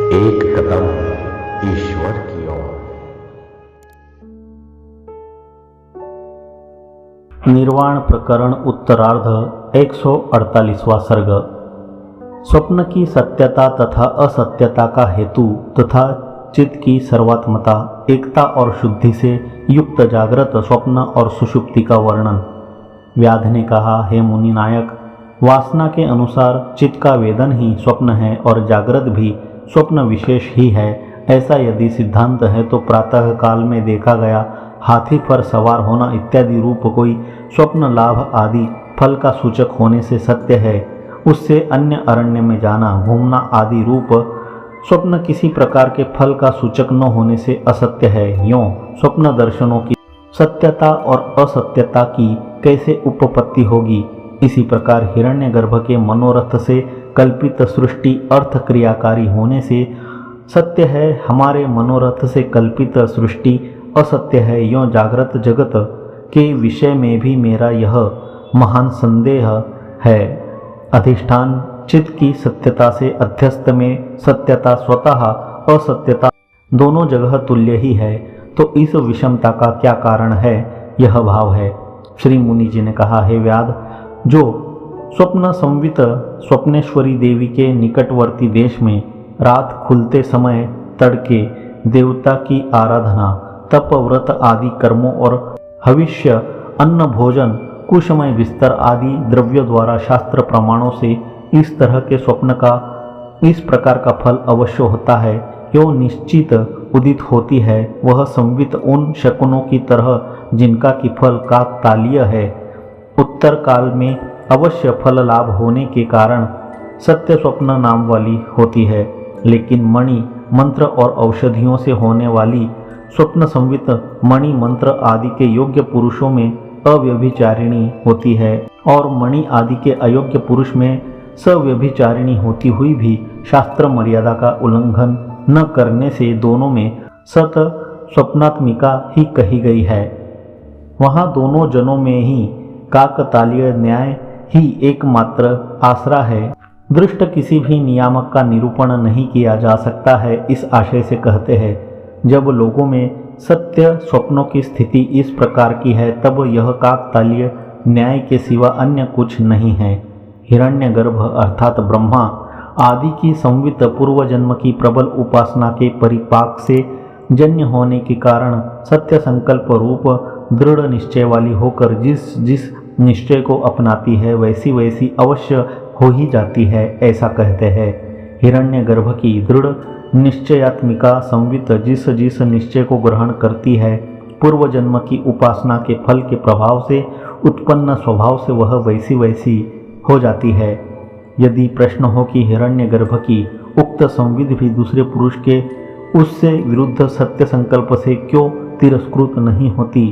एक कदम ईश्वर की ओर। निर्वाण प्रकरण उत्तरार्ध 148वां सर्ग। स्वप्न की सत्यता तथा असत्यता का हेतु तथा चित्त की सर्वात्मता, एकता और शुद्धि से युक्त जागृत, स्वप्न और सुषुप्ति का वर्णन। व्याध ने कहा, हे मुनि नायक, वासना के अनुसार चित्त का वेदन ही स्वप्न है और जागृत भी स्वप्न विशेष ही है। ऐसा यदि सिद्धांत है तो प्रातः काल में देखा गया हाथी पर सवार होना इत्यादि रूप कोई स्वप्न लाभ आदि फल का सूचक होने से सत्य है। उससे अन्य अरण्य में जाना, घूमना आदि रूप स्वप्न किसी प्रकार के फल का सूचक न होने से असत्य है। यों स्वप्न दर्शनों की सत्यता और असत्यता की कैसे उपपत्ति होगी, इसी प्रकार हिरण्यगर्भ के मनोरथ से कल्पित सृष्टि अर्थ क्रियाकारी होने से सत्य है, हमारे मनोरथ से कल्पित सृष्टि असत्य है। यों जागृत जगत के विषय में भी मेरा यह महान संदेह है। अधिष्ठान चित्त की सत्यता से अध्यस्त में सत्यता स्वतः असत्यता दोनों जगह तुल्य ही है, तो इस विषमता का क्या कारण है, यह भाव है। श्री मुनि जी ने कहा, हे व्याध, जो स्वप्न संवित स्वप्नेश्वरी देवी के निकटवर्ती देश में रात खुलते समय तड़के देवता की आराधना, तप, व्रत आदि कर्मों और हविष्य, अन्न, भोजन, कुशमय बिस्तर आदि द्रव्यों द्वारा शास्त्र प्रमाणों से इस तरह के स्वप्न का इस प्रकार का फल अवश्य होता है, यो निश्चित उदित होती है, वह संवित उन शकुनों की तरह जिनका कि फल काकतालीय है। उत्तर काल में अवश्य फल लाभ होने के कारण सत्य स्वप्न नाम वाली होती है, लेकिन मणि, मंत्र और औषधियों से होने वाली स्वप्न संवित मणि, मंत्र आदि के योग्य पुरुषों में अव्यभिचारिणी होती है और मणि आदि के अयोग्य पुरुष में सव्यभिचारिणी होती हुई भी शास्त्र मर्यादा का उल्लंघन न करने से दोनों में सत स्वप्नात्मिका ही कही गई है। वहाँ दोनों जनों में ही काकतालीय न्याय ही एकमात्र आसरा है। दृष्ट किसी भी नियामक का निरूपण नहीं किया जा सकता है। इस आशय से कहते हैं, जब लोगों में सत्य स्वप्नों की स्थिति इस प्रकार की है, तब यह काकतालीय न्याय के सिवा अन्य कुछ नहीं है। हिरण्यगर्भ अर्थात ब्रह्मा आदि की संवित पूर्व जन्म की प्रबल उपासना के परिपाक से जन्य होने के कारण सत्य संकल्प रूप दृढ़ निश्चय वाली होकर जिस जिस निश्चय को अपनाती है, वैसी वैसी अवश्य हो ही जाती है, ऐसा कहते हैं। हिरण्यगर्भ की दृढ़ निश्चयात्मिका संवित जिस जिस निश्चय को ग्रहण करती है, पूर्व जन्म की उपासना के फल के प्रभाव से उत्पन्न स्वभाव से वह वैसी वैसी हो जाती है। यदि प्रश्न हो कि हिरण्यगर्भ की उक्त संविद भी दूसरे पुरुष के उससे विरुद्ध सत्य संकल्प से क्यों तिरस्कृत नहीं होती,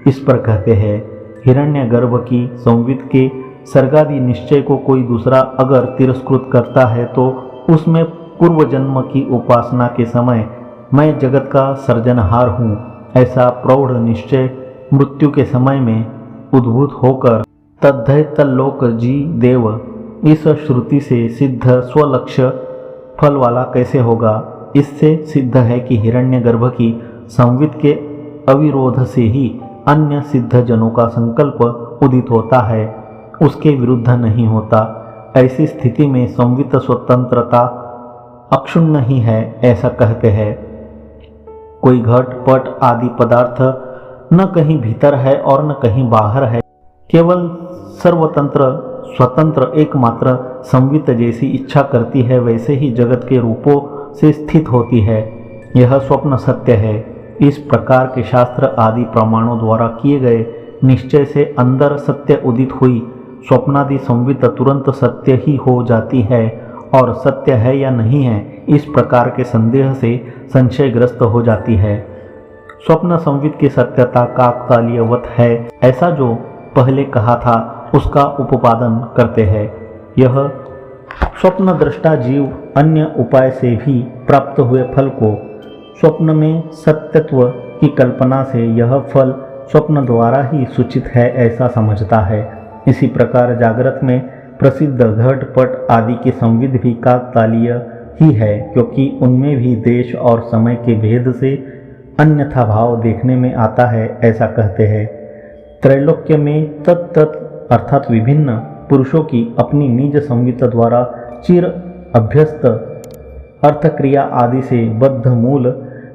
इस पर कहते हैं, हिरण्यगर्भ की संविद के सर्गादि निश्चय को कोई दूसरा अगर तिरस्कृत करता है तो उसमें पूर्व जन्म की उपासना के समय मैं जगत का सर्जनहार हूँ, ऐसा प्रौढ़ निश्चय मृत्यु के समय में उद्भूत होकर तद्धय तल्लोक जी देव इस श्रुति से सिद्ध स्वलक्ष्य फल वाला कैसे होगा। इससे सिद्ध है कि हिरण्यगर्भ की संवित के अविरोध से ही अन्य सिद्ध जनों का संकल्प उदित होता है, उसके विरुद्ध नहीं होता। ऐसी स्थिति में संवित स्वतंत्रता अक्षुण्ण ही है, ऐसा कहते हैं। कोई घट पट आदि पदार्थ न कहीं भीतर है और न कहीं बाहर है, केवल सर्वतंत्र स्वतंत्र एकमात्र संवित जैसी इच्छा करती है, वैसे ही जगत के रूपों से स्थित होती है। यह स्वप्न सत्य है। इस प्रकार के शास्त्र आदि प्रमाणों द्वारा किए गए निश्चय से अंदर सत्य उदित हुई स्वप्नादि संवित तुरंत सत्य ही हो जाती है और सत्य है या नहीं है, इस प्रकार के संदेह से संशयग्रस्त हो जाती है। स्वप्न संवित की सत्यता काकतालीयवत है, ऐसा जो पहले कहा था उसका उपादन करते हैं। यह स्वप्न दृष्टा जीव अन्य उपाय से भी प्राप्त हुए फल को स्वप्न में सत्यत्व की कल्पना से यह फल स्वप्न द्वारा ही सूचित है, ऐसा समझता है। इसी प्रकार जागृत में प्रसिद्ध घट पट आदि की संविद भी काकतालीय ही है, क्योंकि उनमें भी देश और समय के भेद से अन्यथा भाव देखने में आता है, ऐसा कहते हैं। त्रैलोक्य में तत्त अर्थात विभिन्न पुरुषों की अपनी निज संवित द्वारा चिर अभ्यस्त अर्थक्रिया आदि से बद्ध मूल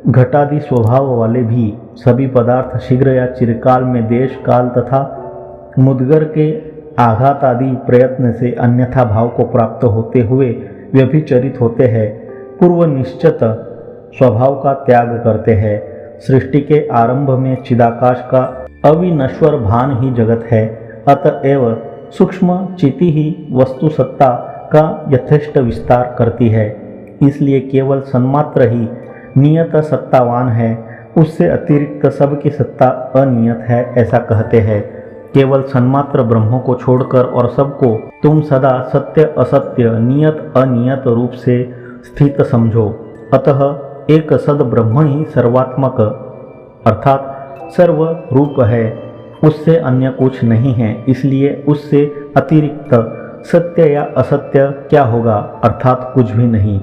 घटादि स्वभाव वाले भी सभी पदार्थ शीघ्र या चिरकाल में देश काल तथा मुद्गर के आघात आदि प्रयत्न से अन्यथा भाव को प्राप्त होते हुए व्यभिचरित होते हैं, पूर्व निश्चित स्वभाव का त्याग करते हैं। सृष्टि के आरंभ में चिदाकाश का अविनश्वर भान ही जगत है, अतएव सूक्ष्म चिति ही वस्तु सत्ता का यथेष्ट विस्तार करती है। इसलिए केवल सन्मात्र ही नियत सत्तावान है, उससे अतिरिक्त सबकी सत्ता अनियत है, ऐसा कहते हैं। केवल सन्मात्र ब्रह्म को छोड़कर और सबको तुम सदा सत्य असत्य नियत अनियत रूप से स्थित समझो। अतः एक सद ब्रह्म ही सर्वात्मक अर्थात सर्व रूप है, उससे अन्य कुछ नहीं है। इसलिए उससे अतिरिक्त सत्य या असत्य क्या होगा, अर्थात कुछ भी नहीं।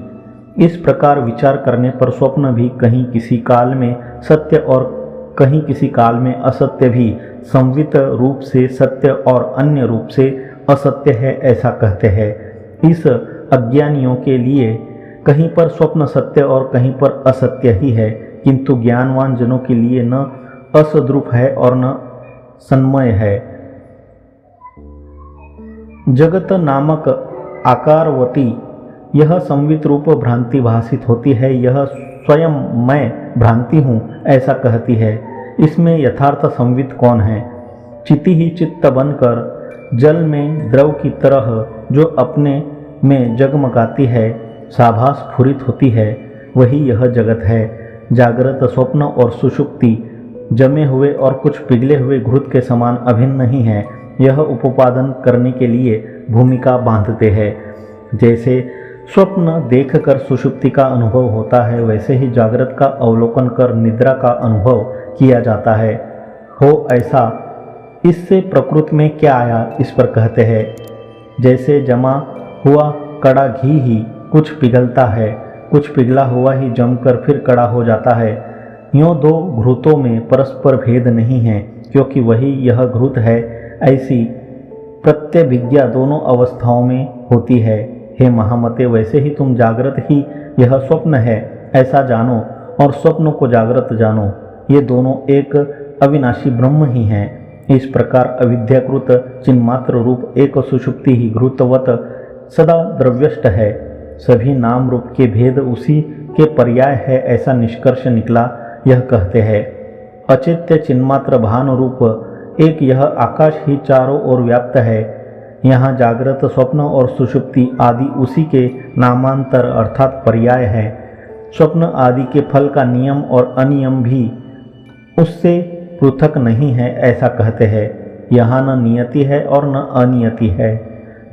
इस प्रकार विचार करने पर स्वप्न भी कहीं किसी काल में सत्य और कहीं किसी काल में असत्य भी संवित रूप से सत्य और अन्य रूप से असत्य है, ऐसा कहते हैं। इस अज्ञानियों के लिए कहीं पर स्वप्न सत्य और कहीं पर असत्य ही है, किंतु ज्ञानवान जनों के लिए न असद्रूप है और न सन्मय है। जगत नामक आकारवती यह संवित रूप भ्रांति भाषित होती है, यह स्वयं मैं भ्रांति हूँ, ऐसा कहती है। इसमें यथार्थ संवित कौन है? चिति ही चित्त बनकर जल में द्रव की तरह जो अपने में जगमगाती है, साभास स्फुरित होती है, वही यह जगत है। जागृत स्वप्न और सुषुप्ति जमे हुए और कुछ पिघले हुए घृत के समान अभिन्न नहीं है। यह उपोपादन करने के लिए भूमिका बांधते हैं। जैसे स्वप्न देखकर सुषुप्ति का अनुभव होता है, वैसे ही जागृत का अवलोकन कर निद्रा का अनुभव किया जाता है। हो ऐसा, इससे प्रकृति में क्या आया, इस पर कहते हैं। जैसे जमा हुआ कड़ा घी ही कुछ पिघलता है, कुछ पिघला हुआ ही जमकर फिर कड़ा हो जाता है। यों दो घृतों में परस्पर भेद नहीं है, क्योंकि वही यह घृत है। ऐसी प्रत्यभिज्ञा दोनों अवस्थाओं में होती है। हे महामते, वैसे ही तुम जागृत ही यह स्वप्न है, ऐसा जानो, और स्वप्न को जागृत जानो। ये दोनों एक अविनाशी ब्रह्म ही हैं। इस प्रकार अविद्याकृत चिन्मात्र रूप एक सुषुप्ति ही घृतवत सदा द्रव्यष्ट है। सभी नाम रूप के भेद उसी के पर्याय है, ऐसा निष्कर्ष निकला। यह कहते हैं, अचित्य चिन्मात्र भान रूप एक यह आकाश ही चारों ओर व्याप्त है। यहाँ जागृत स्वप्न और सुषुप्ति आदि उसी के नामांतर अर्थात पर्याय है। स्वप्न आदि के फल का नियम और अनियम भी उससे पृथक नहीं है, ऐसा कहते हैं। यहाँ न नियति है और न अनियति है।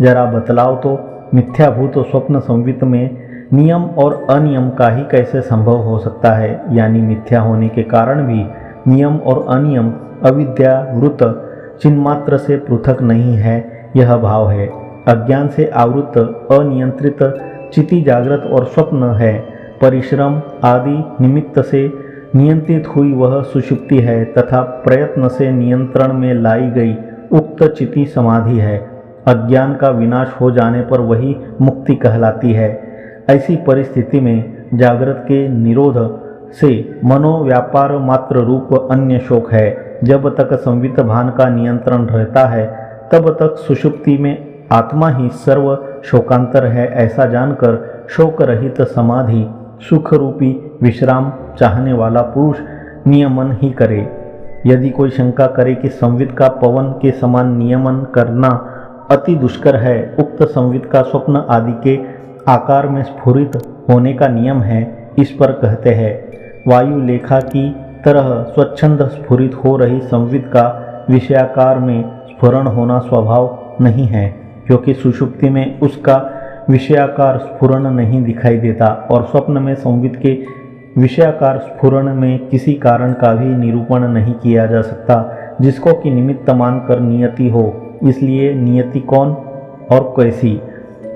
जरा बतलाओ तो, मिथ्याभूत स्वप्न संवित में नियम और अनियम का ही कैसे संभव हो सकता है? यानी मिथ्या होने के कारण भी नियम और अनियम अविद्यावृत चिन्मात्र से पृथक नहीं है, यह भाव है। अज्ञान से आवृत अनियंत्रित चिति जागृत और स्वप्न है। परिश्रम आदि निमित्त से नियंत्रित हुई वह सुषुप्ति है, तथा प्रयत्न से नियंत्रण में लाई गई उक्त चिति समाधि है। अज्ञान का विनाश हो जाने पर वही मुक्ति कहलाती है। ऐसी परिस्थिति में जागृत के निरोध से मनोव्यापार मात्र रूप अन्य शोक है। जब तक संवित भान का नियंत्रण रहता है, तब तक सुषुप्ति में आत्मा ही सर्व शोकांतर है, ऐसा जानकर शोक रहित समाधि सुख रूपी विश्राम चाहने वाला पुरुष नियमन ही करे। यदि कोई शंका करे कि संवित का पवन के समान नियमन करना अति दुष्कर है, उक्त संवित का स्वप्न आदि के आकार में स्फुरित होने का नियम है। इस पर कहते हैं, वायु लेखा की तरह स्वच्छंद स्फुरित हो रही संवित का विषयाकार में स्फुरण होना स्वभाव नहीं है, क्योंकि सुषुप्ति में उसका विषयाकार स्फुरण नहीं दिखाई देता और स्वप्न में संवित के विषयाकार स्फुरण में किसी कारण का भी निरूपण नहीं किया जा सकता, जिसको कि निमित्त मानकर नियति हो। इसलिए नियति कौन और कैसी,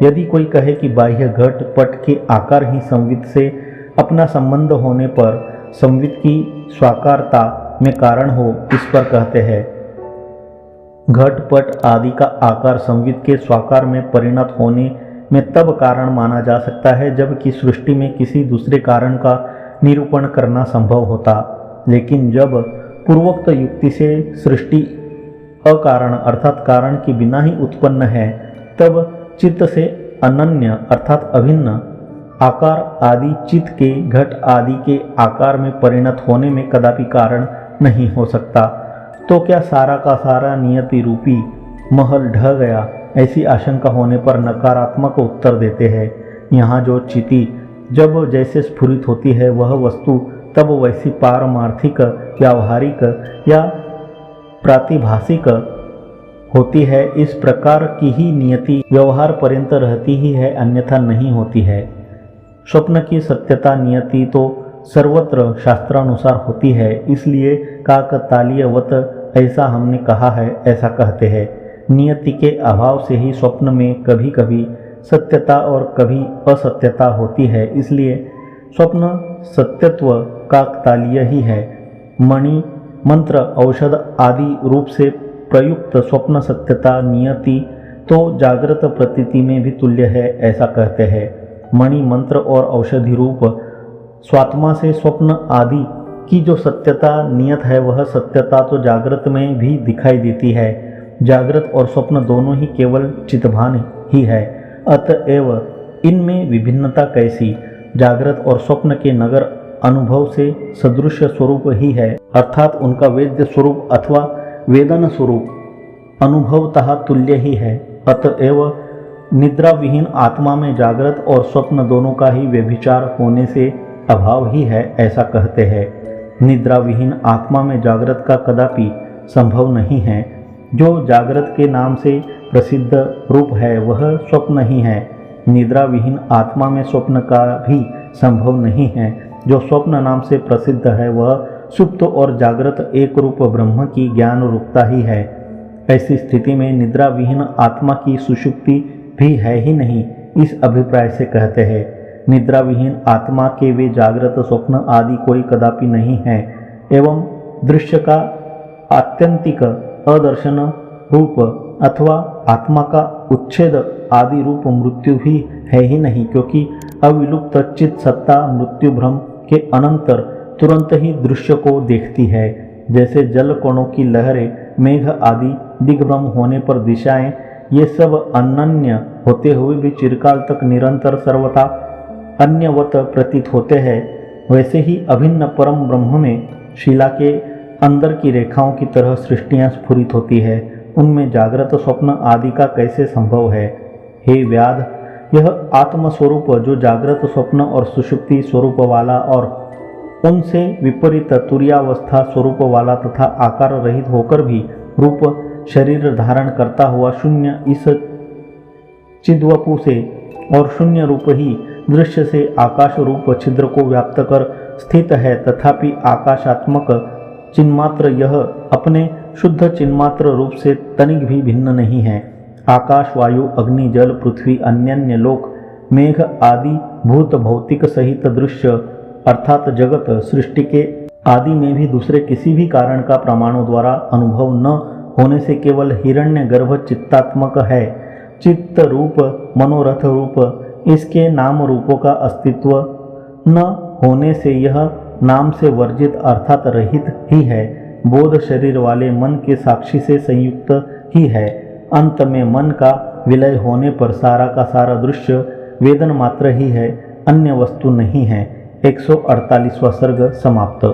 यदि कोई कहे कि बाह्य घट पट के आकार ही संवित से अपना संबंध होने पर संवित की स्वाकारता में कारण हो, इस पर कहते हैं घट पट आदि का आकार संवित के स्वाकार में परिणत होने में तब कारण माना जा सकता है जबकि सृष्टि में किसी दूसरे कारण का निरूपण करना संभव होता। लेकिन जब पूर्वोक्त युक्ति से सृष्टि अकारण अर्थात कारण के बिना ही उत्पन्न है, तब चित्त से अनन्य अर्थात अभिन्न आकार आदि चित्त के घट आदि के आकार में परिणत होने में कदापि कारण नहीं हो सकता। तो क्या सारा का सारा नियति रूपी महल ढह गया? ऐसी आशंका होने पर नकारात्मक उत्तर देते हैं। यहाँ जो चिति जब जैसे स्फुरित होती है वह वस्तु तब वैसी पारमार्थिक व्यावहारिक या प्रातिभाषिक होती है। इस प्रकार की ही नियति व्यवहार पर्यंत रहती ही है, अन्यथा नहीं होती है। स्वप्न की सत्यता नियति तो सर्वत्र शास्त्रानुसार होती है, इसलिए काकतालीयवत ऐसा हमने कहा है, ऐसा कहते हैं। नियति के अभाव से ही स्वप्न में कभी कभी सत्यता और कभी असत्यता होती है, इसलिए स्वप्न सत्यत्व काकतालीय ही है। मणि मंत्र औषध आदि रूप से प्रयुक्त स्वप्न सत्यता नियति तो जागृत प्रतीति में भी तुल्य है, ऐसा कहते हैं। मणि मंत्र और औषधि रूप स्वात्मा से स्वप्न आदि की जो सत्यता नियत है वह सत्यता तो जागृत में भी दिखाई देती है। जागृत और स्वप्न दोनों ही केवल चितभान ही है, अतएव इनमें विभिन्नता कैसी? जागृत और स्वप्न के नगर अनुभव से सदृश स्वरूप ही है, अर्थात उनका वेद्य स्वरूप अथवा वेदन स्वरूप अनुभवतः तुल्य ही है। अतएव निद्रा विहीन आत्मा में जागृत और स्वप्न दोनों का ही व्यभिचार होने से अभाव ही है, ऐसा कहते हैं। निद्रा विहीन आत्मा में जागृत का कदापि संभव नहीं है। जो जागृत के नाम से प्रसिद्ध रूप है वह स्वप्न ही है। निद्रा विहीन आत्मा में स्वप्न का भी संभव नहीं है। जो स्वप्न नाम से प्रसिद्ध है वह सुप्त और जागृत एक रूप ब्रह्म की ज्ञान रूपता ही है। ऐसी स्थिति में निद्रा विहीन आत्मा की सुषुप्ति भी है ही नहीं, इस अभिप्राय से कहते हैं। निद्रा विहीन आत्मा के वे जागृत स्वप्न आदि कोई कदापि नहीं है, एवं दृश्य का आत्यंतिक अदर्शन रूप अथवा आत्मा का उच्छेद आदि रूप मृत्यु भी है ही नहीं, क्योंकि अविलुप्त चित सत्ता मृत्यु भ्रम के अनंतर तुरंत ही दृश्य को देखती है। जैसे जल कोणों की लहरें, मेघ आदि दिग्भ्रम होने पर दिशाएं, ये सब अनन्य होते हुए भी चिरकाल तक निरंतर सर्वथा अन्यवत प्रतीत होते हैं, वैसे ही अभिन्न परम ब्रह्म में शिला के अंदर की रेखाओं की तरह सृष्टियां स्फुरित होती है। उनमें जागृत स्वप्न आदि का कैसे संभव है? हे व्याध, यह आत्मस्वरूप जो जागृत स्वप्न और सुषुप्ति स्वरूप वाला और उनसे विपरीत तुर्यावस्था स्वरूप वाला तथा आकार रहित होकर भी रूप शरीर धारण करता हुआ शून्य, इस चिद्वपु से और शून्य रूप ही दृश्य से आकाश रूप छिद्र को व्याप्त कर स्थित है, तथापि आकाशात्मक चिन्मात्र यह अपने शुद्ध चिन्मात्र रूप से तनिक भी भिन्न नहीं है। आकाश, वायु, अग्नि, जल, पृथ्वी, अन्यान्य लोक, मेघ आदि भूत भौतिक सहित दृश्य अर्थात जगत सृष्टि के आदि में भी दूसरे किसी भी कारण का प्रमाणों द्वारा अनुभव न होने से केवल हिरण्य गर्भ चित्तात्मक है। चित्त रूप, मनोरथ रूप, इसके नाम रूपों का अस्तित्व न होने से यह नाम से वर्जित अर्थात रहित ही है। बोध शरीर वाले मन के साक्षी से संयुक्त ही है। अंत में मन का विलय होने पर सारा का सारा दृश्य वेदन मात्र ही है, अन्य वस्तु नहीं है। 148वां सर्ग समाप्त।